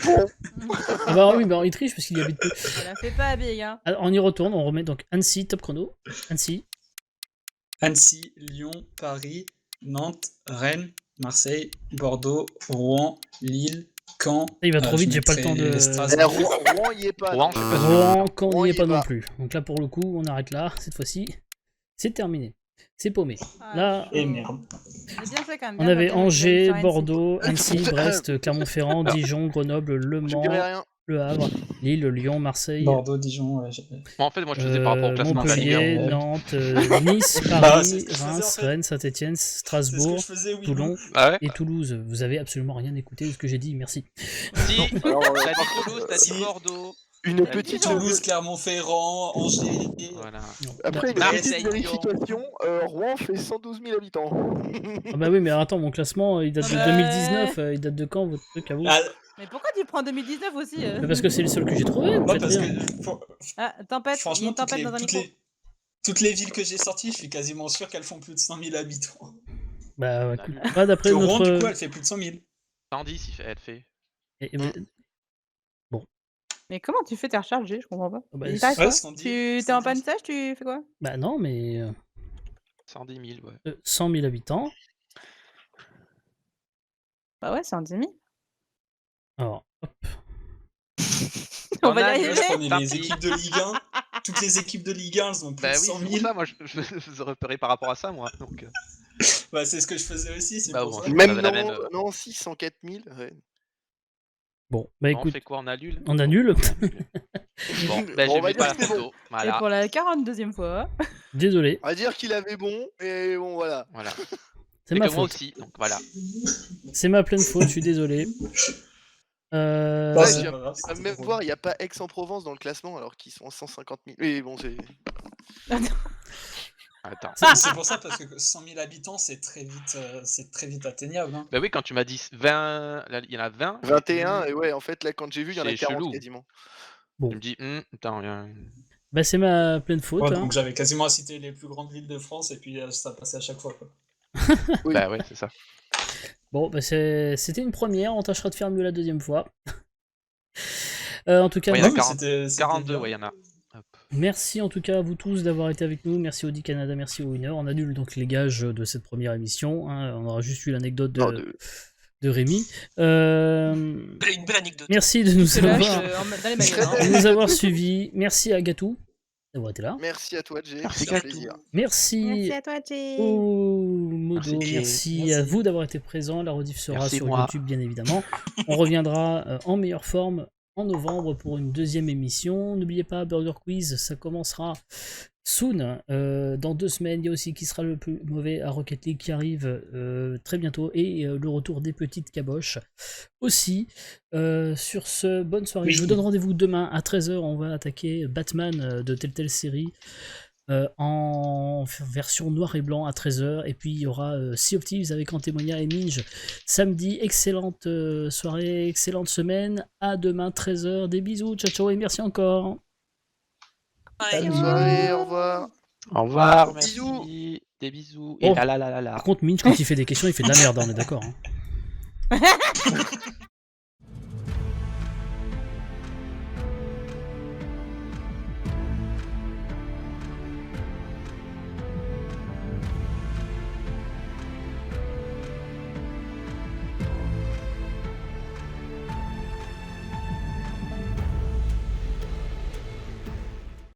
Ah bah oui, bah il triche parce qu'il y habite plus. On la fait pas, Big, hein. Alors, on y retourne, on remet donc Annecy, top chrono. Annecy, Annecy, Lyon, Paris, Nantes, Rennes, Marseille, Bordeaux, Rouen, Lille, Caen. il va trop vite, j'ai pas le temps de. Eh, Strasbourg. Rouen, il y est pas. Rouen, donc, je sais pas. Rouen, quand on Rouen, n'y y est est pas non pas. plus. Donc là, pour le coup, on arrête là, cette fois-ci. C'est terminé. C'est paumé. Ah, Là, Et merde. c'est bien fait quand même. on bien avait noté, Angers, sur Annecy. Bordeaux, Annecy, Brest, Clermont-Ferrand, Dijon, Grenoble, Le Je Mans, dirais rien. Le Havre, Lille, Lyon, Marseille, Bordeaux, Dijon. Moi, en fait, moi, je faisais par rapport au classement de la Ligue 1. Montpellier, ouais. Nantes, Nice, Bah, Paris, c'est ce que je faisais, Reims, en fait. Rennes, Saint-Etienne, C'est ce que Strasbourg, je faisais, oui. Toulon Ah ouais? et Toulouse. Vous avez absolument rien écouté de ce que j'ai dit, merci. Si, Alors, t'as dit par Toulouse, t'as dit si. Bordeaux. Une Toulouse, petite Toulouse, Clermont-Ferrand, Angers. Voilà. Après une Marseille, petite Lyon. vérification, Rouen fait 112 000 habitants. Ah bah oui, mais attends, mon classement, il date de Ah bah 2019. Il date de quand, votre truc à vous? Ah, Mais pourquoi tu prends 2019 aussi? Mais parce que c'est le seul que j'ai trouvé. Vous moi, faites parce rien. que Ah, tempête, il y a franchement, une tempête dans un micro. toutes les villes que j'ai sorties, je suis quasiment sûr qu'elles font plus de 100 000 habitants. Bah On a écoute, lu. pas d'après Que Rouen, notre. du coup, elle fait plus de 100 000. 110, elle fait. Mais- Mais comment tu fais tes recharges, G? Je comprends pas. bah, Il t'arrive ouais, quoi? 110, Tu t'es en 110. panne sèche, tu fais quoi? Bah non, mais 110 000, ouais. 100 000 habitants. Bah ouais, c'est en 10 000. Alors, hop. On va y a- arriver. Là, je prenais Parti. les équipes de Ligue 1. Toutes les équipes de Ligue 1, elles ont plus Bah de oui, 100 c'est 000. pour ça, moi, je repérais par rapport à ça, moi. Donc, Bah, c'est ce que je faisais aussi, c'est Bah, pour bon, ça. on Même avait la même, non, 604 000. Ouais. Bon, bah on écoute, fait quoi? On annule? on annule. Bon, bah, Bon, on j'ai va mis dire pas la que c'est photo. Et Voilà. pour la 42e fois. Désolé, On va dire qu'il avait bon, et bon, voilà. Voilà. c'est Et ma que moi faute. aussi, donc voilà. C'est ma pleine faute, je suis désolé. Bah, Ouais, c'est tu pas grave, vas c'était même drôle. voir, il n'y a pas Aix-en-Provence dans le classement alors qu'ils sont à 150 000. Mais bon, c'est. Attends. C'est pour ça, parce que 100 000 habitants, c'est très vite atteignable. Hein. Bah oui, quand tu m'as dit 20, là, il y en a 20. 21, et ouais, en fait, là, quand j'ai vu, il y en a C'est 40 chelou. quasiment. Bon, Tu me dis, attends, bah c'est ma pleine faute. Ouais, hein. donc j'avais quasiment cité les plus grandes villes de France, et puis ça passait à chaque fois. Quoi. Oui. bah ouais, c'est ça. Bon, bah c'était une première, on tâchera de faire mieux la deuxième fois. En tout cas, Ouais, il y en a Non, mais 40, c'était 42, bien. ouais, il y en a. Hop. merci en tout cas à vous tous d'avoir été avec nous. Merci Audi Canada, merci au Winner. On annule donc les gages de cette première émission. Hein. On aura juste eu l'anecdote Non, de Rémi. Une belle anecdote. Merci de nous Se lâche avoir, dans les magasins. de nous avoir suivis. Merci à Gatou d'avoir été là. Merci à toi, Jay. Merci, c'est un Gatou. plaisir. Merci Merci à toi, Jay. au Modo. Merci. Merci à vous d'avoir été présent. La rediff sera Merci, sur moi. YouTube, bien évidemment. On reviendra en meilleure forme en novembre pour une deuxième émission. N'oubliez pas, Burger Quiz, ça commencera soon, dans 2 semaines. Il y a aussi Qui sera le plus mauvais à Rocket League qui arrive très bientôt, et le retour des petites caboches aussi. Sur ce, bonne soirée. Oui. Je vous donne rendez-vous demain à 13h. On va attaquer Batman de telle série. En version noir et blanc à 13h, et puis il y aura Sea of Thieves avec Antémonia et Minge samedi. Excellente soirée, excellente semaine, à demain 13h, des bisous, ciao ciao et merci encore. Salut. Bonne soirée, au revoir. Au revoir, Bisous. merci. Des bisous. Oh. Et là là là là là. Par contre Minge, quand il fait des questions, il fait de la merde, hein, on est d'accord, hein.